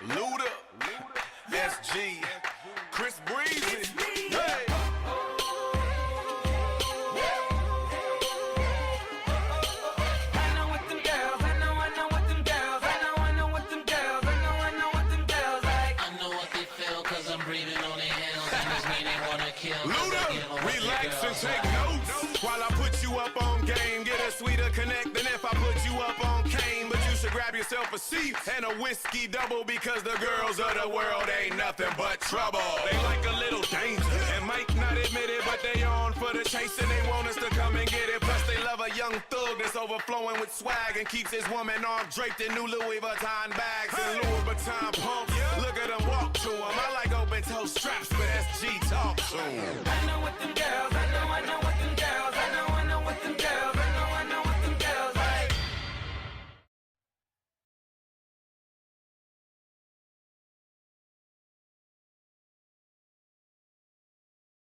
Luda, SG, Chris Breezy. Hey. I know what them girls, I know what them girls, I know what them girls, I know what them girls like. I know what they feel, cause I'm breathing on their heels. And this mean they wanna kill. Luda, relax and take notes while I put you up on game. Get a sweeter connect than if I put you up on cane. But you should grab yourself a seat and a whiskey double, because the girls of the world ain't nothing but trouble. They like a little danger and might not admit it, but they on for the chase and they want us to come and get it. Plus they love a young thug that's overflowing with swag and keeps his woman arm draped in new Louis Vuitton bags and Louis Vuitton pumps. Look at them walk to him. I like open toe straps, but SG talk to him. I know what them girls, I know what